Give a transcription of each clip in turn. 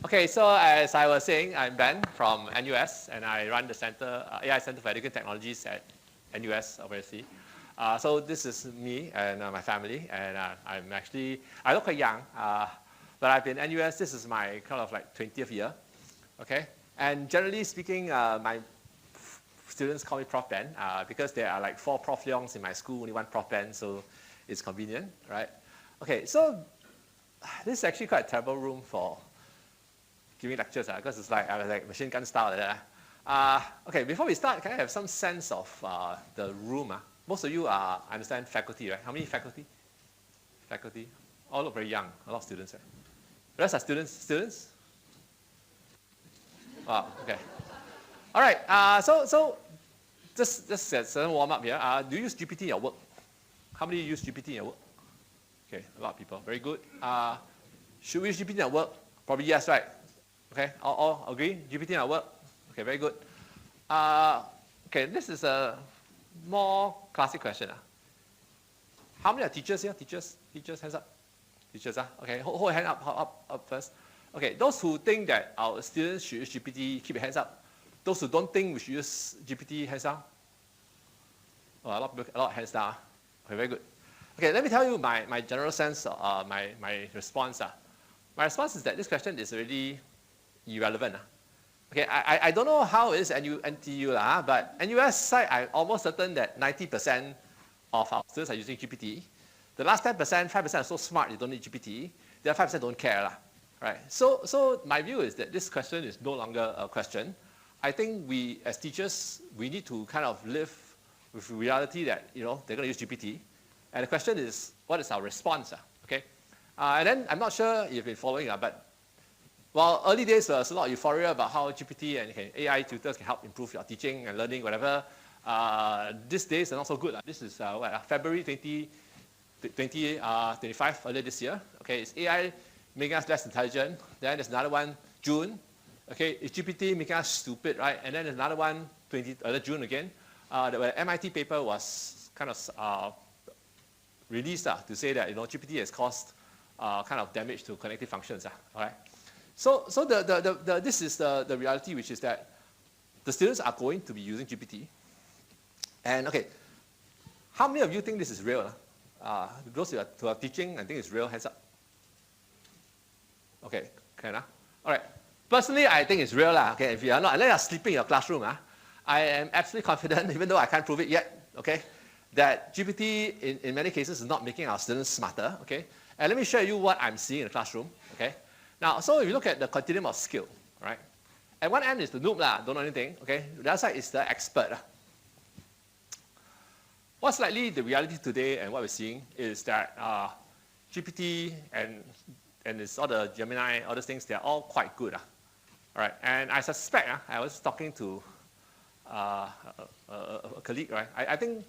Okay, so as I was saying, I'm Ben from NUS, and I run the AI Center for Education Technologies at NUS, obviously. So this is me and my family, and I look quite young, but I've been NUS, this is my kind of like 20th year, okay? And generally speaking, my students call me Prof Ben, because there are like 4 Prof Leongs in my school, only 1 Prof Ben, so it's convenient, right? Okay, so this is actually quite a terrible room for giving lectures, because it's like machine gun style like that. Okay, before we start, can I have some sense of the room? Most of you are, I understand, faculty, right? How many faculty? Faculty? All look very young, a lot of students, right? The rest are students? Students? Wow, okay. All right, so just as a warm up here, do you use GPT in your work? How many use GPT in your work? Okay, a lot of people, very good. Should we use GPT in our work? Probably yes, right? Okay, all agree? GPT in our work? Okay, very good. Okay, this is a more classic question. How many are teachers here? Teachers, hands up. Teachers, okay, hold your hand up first. Okay, those who think that our students should use GPT, keep your hands up. Those who don't think we should use GPT, hands down. Oh, a lot of hands down. Okay, very good. Okay, let me tell you my general sense, my response. My response is that this question is really irrelevant. Okay, I don't know how it is NTU, but NUS side, I'm almost certain that 90% of our students are using GPT. The last 10%, 5% are so smart they don't need GPT. The other 5% don't care. Right? So my view is that this question is no longer a question. I think we, as teachers, we need to kind of live with reality that they're going to use GPT. And the question is, what is our response? Okay? And then I'm not sure if you've been following, but while early days there was a lot of euphoria about how GPT and AI tutors can help improve your teaching and learning, whatever. These days are not so good. This is February 2025, earlier this year. Okay, it's AI making us less intelligent. Then there's another one, June. Okay, it's GPT making us stupid, right? And then there's another one, June again. The MIT paper was kind of released to say that GPT has caused kind of damage to cognitive functions. All right. So this is the reality, which is that the students are going to be using GPT. And okay, how many of you think this is real? Those who are teaching and think it's real, hands up. Okay, can All right. Personally, I think it's real. Okay, if you are not, unless you're sleeping in your classroom, I am absolutely confident, even though I can't prove it yet, okay, that GPT in many cases is not making our students smarter. Okay, and let me show you what I'm seeing in the classroom. Okay. Now, so if you look at the continuum of skill, right? At one end is the noob, don't know anything, okay? The other side is the expert. What's likely the reality today and what we're seeing is that GPT and it's all the Gemini, all those things, they're all quite good. All right, and I suspect, I was talking to a colleague, right? I think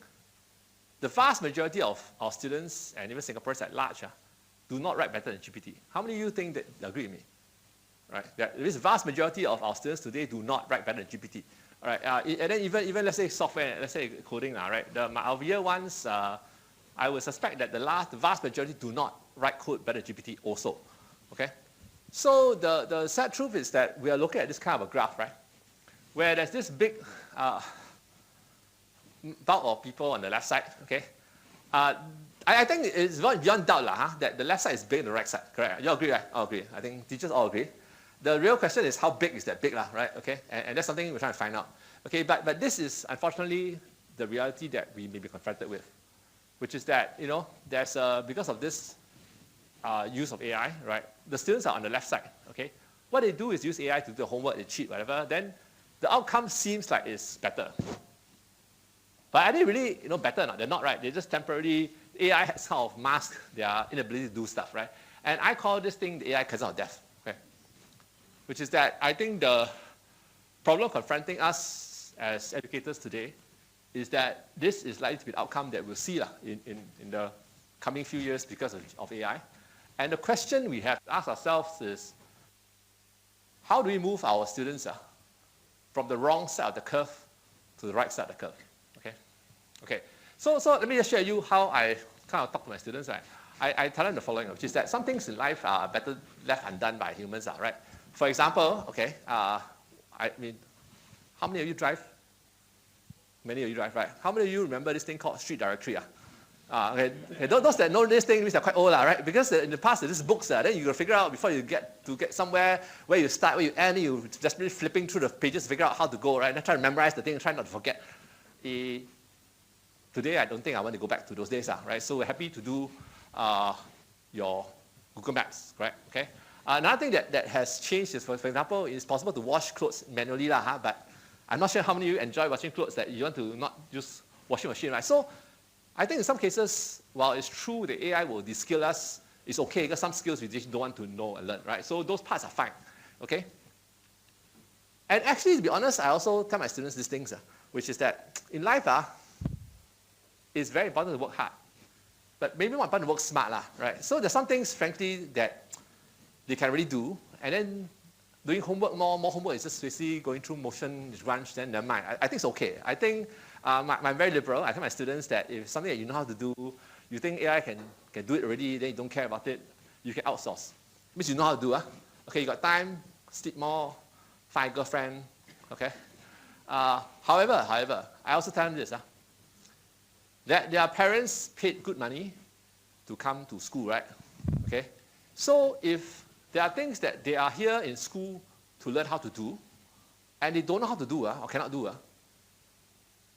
the vast majority of our students and even Singaporeans at large do not write better than GPT. How many of you think that agree with me? Right? There is a vast majority of our students today do not write better than GPT. All right? And then even let's say software, let's say coding now, right? Our year ones, I would suspect that the vast majority do not write code better than GPT also. Okay? So the sad truth is that we are looking at this kind of a graph, right? Where there's this big bulk of people on the left side, okay? I think it's beyond doubt that the left side is bigger than the right side, correct? You all agree, right? All agree. I think teachers all agree. The real question is how big is that big, right? Okay, and that's something we're trying to find out. Okay, but this is unfortunately the reality that we may be confronted with, which is that there's because of this use of AI, right? The students are on the left side. Okay, what they do is use AI to do the homework, they cheat, whatever. Then the outcome seems like it's better. But are they really better or not? They're not, right? They just temporarily, AI has kind of masked their inability to do stuff, right? And I call this thing the AI cousin of death, okay? Which is that I think the problem confronting us as educators today is that this is likely to be the outcome that we'll see in the coming few years because of AI. And the question we have to ask ourselves is, how do we move our students from the wrong side of the curve to the right side of the curve? Okay, so let me just share you how I kind of talk to my students. Right? I tell them the following, which is that some things in life are better left undone by humans, right? For example, okay, I mean, how many of you drive? Many of you drive, right? How many of you remember this thing called street directory? Okay, those that know this thing means they're quite old, right? Because in the past, there's books, then you got to figure out before you get somewhere where you start, where you end, you just really flipping through the pages to figure out how to go, right? And try to memorize the thing and try not to forget. Today, I don't think I want to go back to those days, right? So we're happy to do your Google Maps, correct? Okay. Another thing that has changed is, for example, it's possible to wash clothes manually, but I'm not sure how many of you enjoy washing clothes that you want to not use washing machine, right? So I think in some cases, while it's true the AI will de-skill us, it's okay because some skills we just don't want to know and learn, right? So those parts are fine, okay? And actually, to be honest, I also tell my students these things, which is that in life, it's very important to work hard, but maybe more important to work smart, right? So there's some things, frankly, that they can really do, and then doing homework, more homework is just basically going through motion, crunch, then never mind. I think it's okay. I think I'm very liberal. I tell my students that if something that you know how to do, you think AI can do it already, then you don't care about it, you can outsource. Means you know how to do, Okay, you got time, sleep more, find a girlfriend, okay? However, I also tell them this, that their parents paid good money to come to school, right? Okay? So if there are things that they are here in school to learn how to do, and they don't know how to do or cannot do,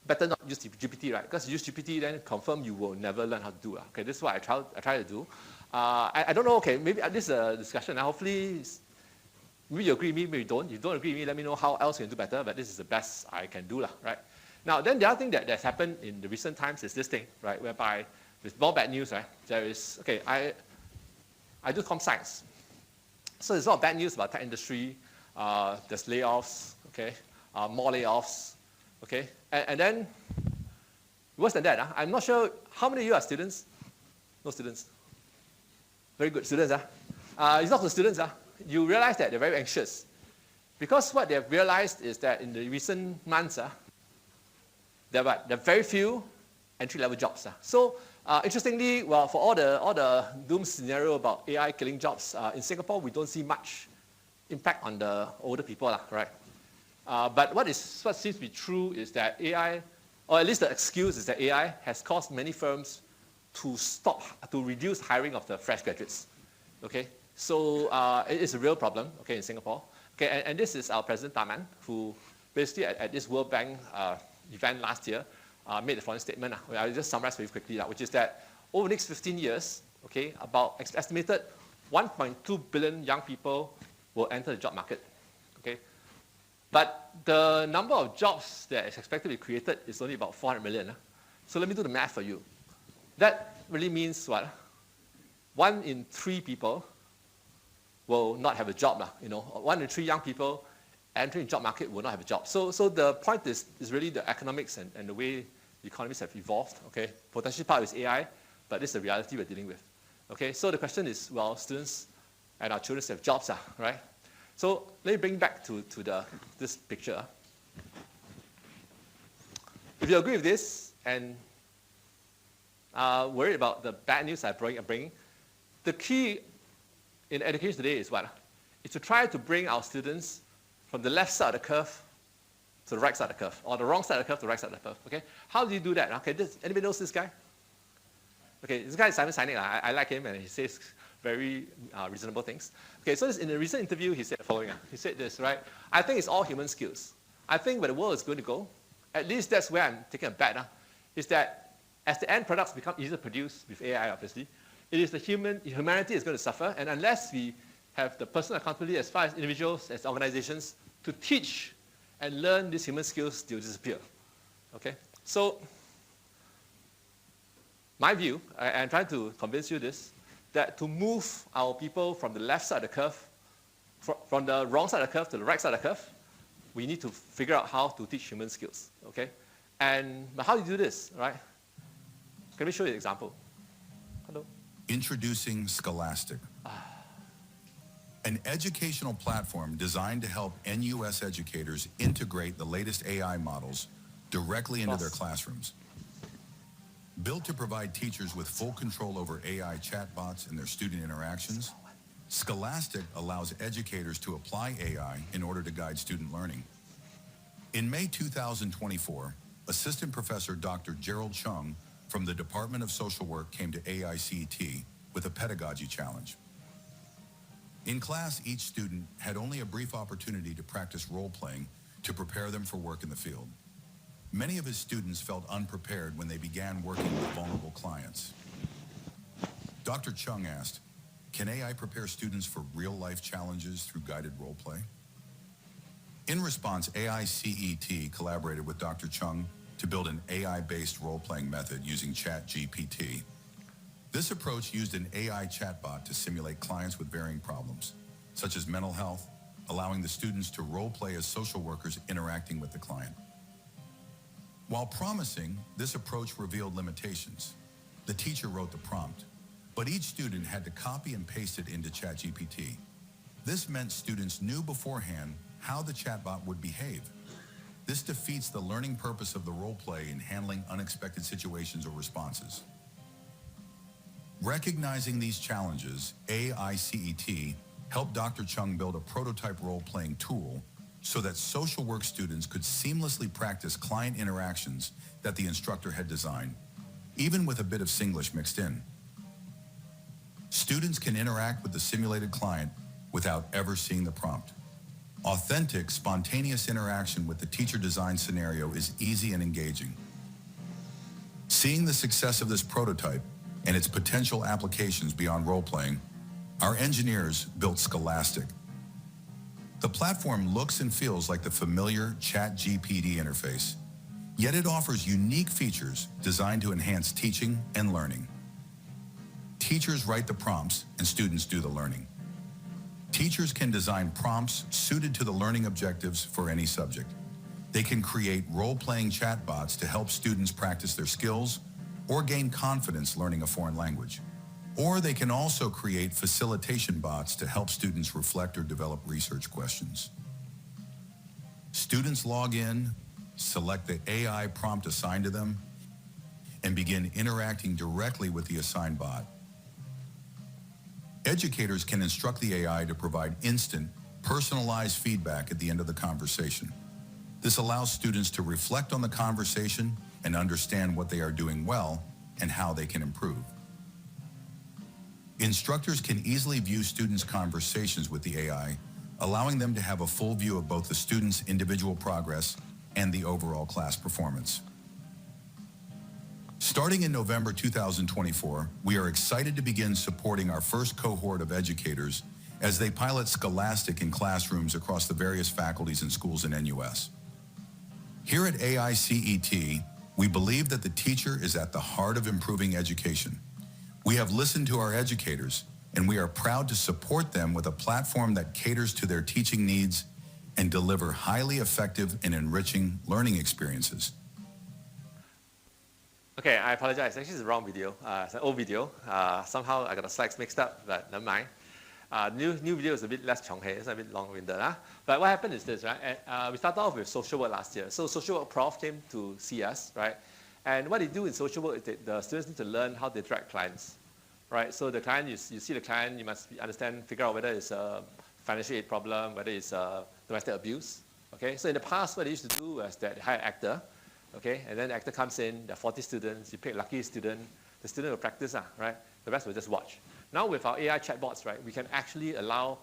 better not use GPT, right? Because use GPT, then confirm you will never learn how to do. Okay, this is what I try to do. I don't know, okay, maybe this is a discussion. Hopefully, maybe you agree with me, maybe you don't. If you don't agree with me, let me know how else you can do better, but this is the best I can do, right? Now, then the other thing that's happened in the recent times is this thing, right, whereby with more bad news, right, there is, okay, I do comp science. So there's a lot of bad news about tech industry. There's layoffs, okay, more layoffs, okay, and then worse than that, I'm not sure how many of you are students. No students. Very good students. It's not the students. You realize that they're very anxious because what they've realized is that in the recent months, there are very few entry-level jobs. So interestingly, well, for all the doom scenario about AI killing jobs, in Singapore, we don't see much impact on the older people, right? But what seems to be true is that AI, or at least the excuse is that AI has caused many firms to reduce hiring of the fresh graduates, okay? So it is a real problem, okay, in Singapore. Okay, and this is our President Taman, who basically at this World Bank event last year, made the following statement. I'll just summarize very quickly, which is that over the next 15 years, okay, about estimated 1.2 billion young people will enter the job market, okay? But the number of jobs that is expected to be created is only about 400 million. So let me do the math for you. That really means what? 1 in 3 people will not have a job. 1 in 3 young people entering the job market will not have a job. So the point is really the economics and the way the economies have evolved. Okay, potentially part is AI, but this is the reality we're dealing with. Okay, so the question is, well, students and our children have jobs, right? So let me bring back to this picture. If you agree with this and worried about the bad news I'm bringing, the key in education today is what? It's to try to bring our students from the left side of the curve to the right side of the curve, or the wrong side of the curve to the right side of the curve, okay? How do you do that? Okay, anybody knows this guy? Okay, this guy is Simon Sinek. I like him, and he says very reasonable things. Okay, so in a recent interview, he said the following. He said this, right? I think it's all human skills. I think where the world is going to go, at least that's where I'm taking a bet, is that as the end products become easier to produce with AI, obviously, it is humanity is going to suffer, and unless we have the personal accountability as far as individuals, as organizations, to teach and learn these human skills, they'll disappear. Okay? So, my view, I'm trying to convince you this, that to move our people from the left side of the curve, from the wrong side of the curve to the right side of the curve, we need to figure out how to teach human skills. Okay? But how do you do this, right? Let me show you an example. Hello? Introducing Scholastic, an educational platform designed to help NUS educators integrate the latest AI models directly into their classrooms. Built to provide teachers with full control over AI chatbots and their student interactions, Scholastic allows educators to apply AI in order to guide student learning. In May 2024, Assistant Professor Dr. Gerald Chung from the Department of Social Work came to AICET with a pedagogy challenge. In class, each student had only a brief opportunity to practice role-playing to prepare them for work in the field. Many of his students felt unprepared when they began working with vulnerable clients. Dr. Chung asked, "Can AI prepare students for real-life challenges through guided role-play?" In response, AICET collaborated with Dr. Chung to build an AI-based role-playing method using ChatGPT. This approach used an AI chatbot to simulate clients with varying problems, such as mental health, allowing the students to role-play as social workers interacting with the client. While promising, this approach revealed limitations. The teacher wrote the prompt, but each student had to copy and paste it into ChatGPT. This meant students knew beforehand how the chatbot would behave. This defeats the learning purpose of the role play in handling unexpected situations or responses. Recognizing these challenges, AICET helped Dr. Chung build a prototype role-playing tool so that social work students could seamlessly practice client interactions that the instructor had designed, even with a bit of Singlish mixed in. Students can interact with the simulated client without ever seeing the prompt. Authentic, spontaneous interaction with the teacher-designed scenario is easy and engaging. Seeing the success of this prototype and its potential applications beyond role-playing, our engineers built Scholastic. The platform looks and feels like the familiar ChatGPT interface, yet it offers unique features designed to enhance teaching and learning. Teachers write the prompts and students do the learning. Teachers can design prompts suited to the learning objectives for any subject. They can create role-playing chatbots to help students practice their skills or gain confidence learning a foreign language. Or they can also create facilitation bots to help students reflect or develop research questions. Students log in, select the AI prompt assigned to them, and begin interacting directly with the assigned bot. Educators can instruct the AI to provide instant, personalized feedback at the end of the conversation. This allows students to reflect on the conversation and understand what they are doing well and how they can improve. Instructors can easily view students' conversations with the AI, allowing them to have a full view of both the students' individual progress and the overall class performance. Starting in November 2024, we are excited to begin supporting our first cohort of educators as they pilot Scholastic in classrooms across the various faculties and schools in NUS. Here at AICET, we believe that the teacher is at the heart of improving education. We have listened to our educators, and we are proud to support them with a platform that caters to their teaching needs and deliver highly effective and enriching learning experiences. Okay, I apologize. Actually, it's the wrong video. It's an old video. Somehow I got the slides mixed up, but never mind. New video is a bit less chonghei. It's a bit long-winded. But what happened is this, right? We started off with social work last year. So social work prof came to see us, right? And what they do in social work is that the students need to learn how to interact with clients, right? So the client, you see the client, you must figure out whether it's a financial aid problem, whether it's domestic abuse. Okay, so in the past, what they used to do was that they hire an actor, okay, and then the actor comes in, there are 40 students, you pick a lucky student, the student will practice, right? The rest will just watch. Now with our AI chatbots, right, we can actually allow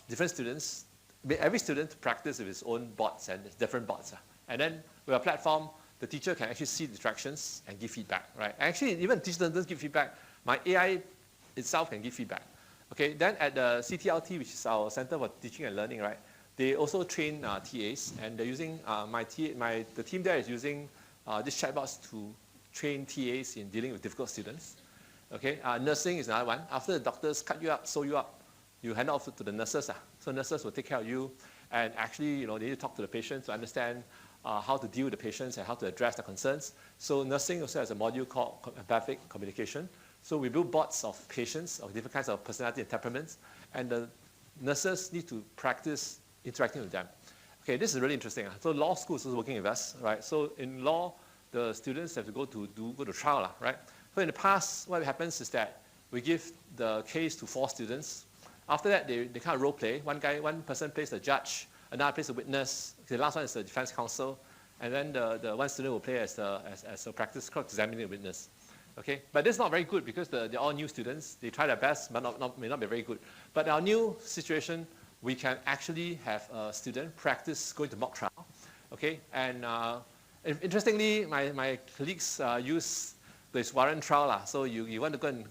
different students, every student to practice with his own bots and different bots. And then with our platform, the teacher can actually see the interactions and give feedback, right? Actually, even teacher doesn't give feedback, my AI itself can give feedback. Okay, then at the CTLT, which is our Center for Teaching and Learning, right, they also train TAs, and they're using, the team there is using these chatbots to train TAs in dealing with difficult students. Okay, nursing is another one. After the doctors cut you up, sew you up, you hand it off to the nurses. So nurses will take care of you, and actually, they need to talk to the patients to understand how to deal with the patients and how to address the concerns. So nursing also has a module called empathic communication. So we build bots of patients of different kinds of personality and temperaments, and the nurses need to practice interacting with them. Okay, this is really interesting. So law school is also working with us, right? So in law, the students have to go to trial, right? So in the past, what happens is that we give the case to 4 students, After that, they kind of role play. One person plays the judge, another plays the witness. The last one is the defense counsel, and then the one student will play as a practice called examining the witness. Okay, but this is not very good because they're all new students. They try their best, but may not be very good. But our new situation, we can actually have a student practice going to mock trial. Okay, and interestingly, my colleagues use the Iswaran trial. So you want to go and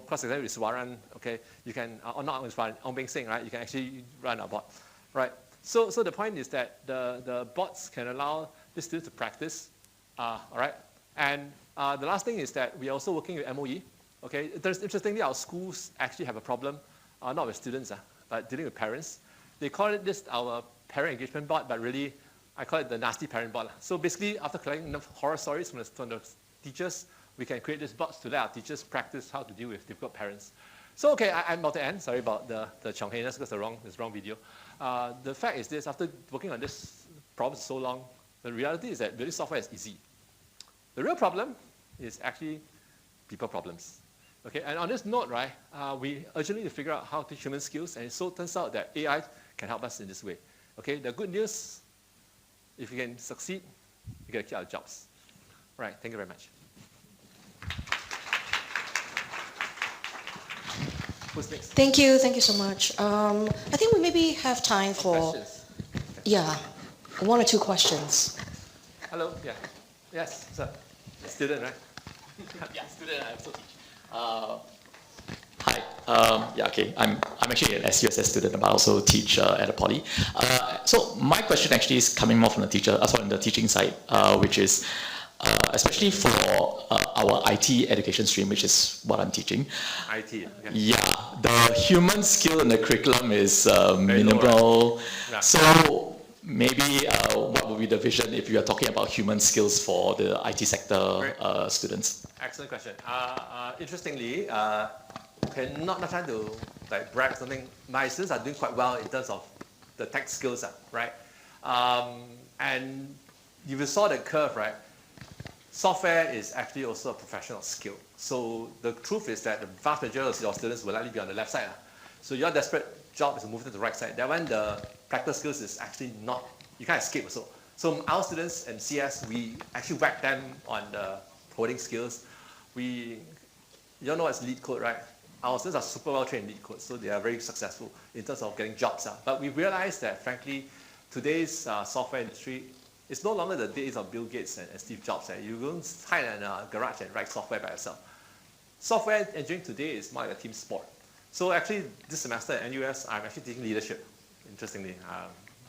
cross-examine with Iswaran, okay? You can, or not Iswaran, Ong Beng Sing, right? You can actually run a bot, right? So the point is that the bots can allow the students to practice, all right? And the last thing is that we are also working with MOE, okay? Interestingly, our schools actually have a problem, not with students, but dealing with parents. They call it this our parent engagement bot, but really, I call it the nasty parent bot. So basically, after collecting enough horror stories from the teachers, we can create these bots to let our teachers practice how to deal with difficult parents. So okay, I'm about to end. Sorry about the Chonghainess because it's the wrong video. The fact is this, after working on this problem so long, the reality is that building software is easy. The real problem is actually people problems. Okay, and on this note, right, we urgently need to figure out how to teach human skills, and so it turns out that AI can help us in this way. Okay, the good news, if we can succeed, we got to keep our jobs. Right, thank you very much. Who's next? Thank you so much. I think we maybe have time for questions. Yeah, 1 or 2 questions. Hello, yeah. Yes, sir. Student, right? Yeah, student, I also teach. Hi. Yeah, okay. I'm actually an SUSS student, but I also teach at a poly. So my question actually is coming more from the the teaching side, which is especially for our IT education stream, which is what I'm teaching. IT, okay. Yeah, the human skill in the curriculum is minimal. Low, right? Yeah. So maybe what would be the vision if you are talking about human skills for the IT sector students? Excellent question. Interestingly, okay, not trying to like brag or something. My students are doing quite well in terms of the tech skills, right? And if you saw the curve, right? Software is actually also a professional skill. So the truth is that the vast majority of your students will likely be on the left side. So your desperate job is to move to the right side. That one, the practical skills is actually not, you can't escape also. So our students in CS, we actually whack them on the coding skills. You don't know what's lead code, right? Our students are super well trained in lead code, so they are very successful in terms of getting jobs. But we realized that, frankly, today's software industry, it's no longer the days of Bill Gates and Steve Jobs. You don't hide in a garage and write software by yourself. Software engineering today is more like a team sport. So actually, this semester at NUS, I'm actually teaching leadership, interestingly.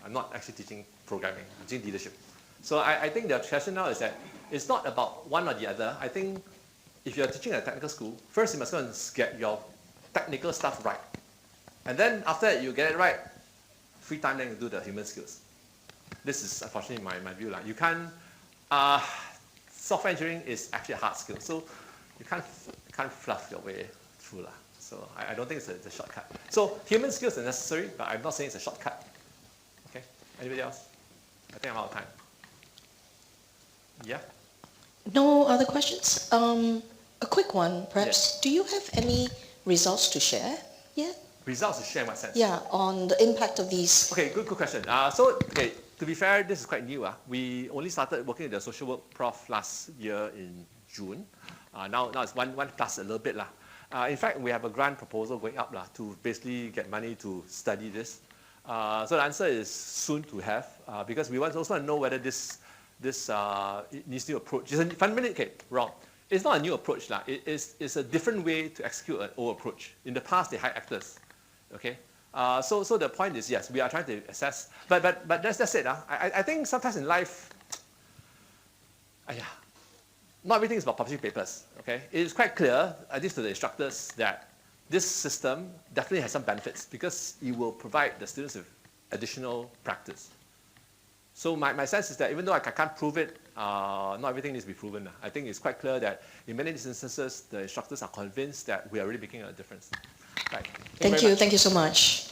I'm not actually teaching programming, I'm teaching leadership. So I think the question now is that it's not about one or the other. I think if you're teaching at a technical school, first you must go and get your technical stuff right. And then after that, you get it right, free time then you do the human skills. This is unfortunately my view. You can't, software engineering is actually a hard skill. So you can't fluff your way through. So I don't think it's a shortcut. So human skills are necessary, but I'm not saying it's a shortcut. Okay, anybody else? I think I'm out of time. Yeah? No other questions? A quick one, perhaps. Yes. Do you have any results to share yet? Results to share in what sense? Yeah, on the impact of these. Okay, good question. Okay, to be fair, this is quite new. We only started working with the social work prof last year in June. Now it's one plus a little bit. In fact, we have a grant proposal going up to basically get money to study this. So the answer is soon to have, because we also want to know whether this needs new approach. Fundamentally, okay, wrong. It's not a new approach. It's a different way to execute an old approach. In the past, they hired actors. Okay, so the point is, yes, we are trying to assess, but that's it. I think sometimes in life, not everything is about publishing papers. Okay, it is quite clear, at least to the instructors, that this system definitely has some benefits because it will provide the students with additional practice. So my sense is that even though I can't prove it, not everything needs to be proven. I think it's quite clear that in many of these instances, the instructors are convinced that we are really making a difference. Right. Thank you so much.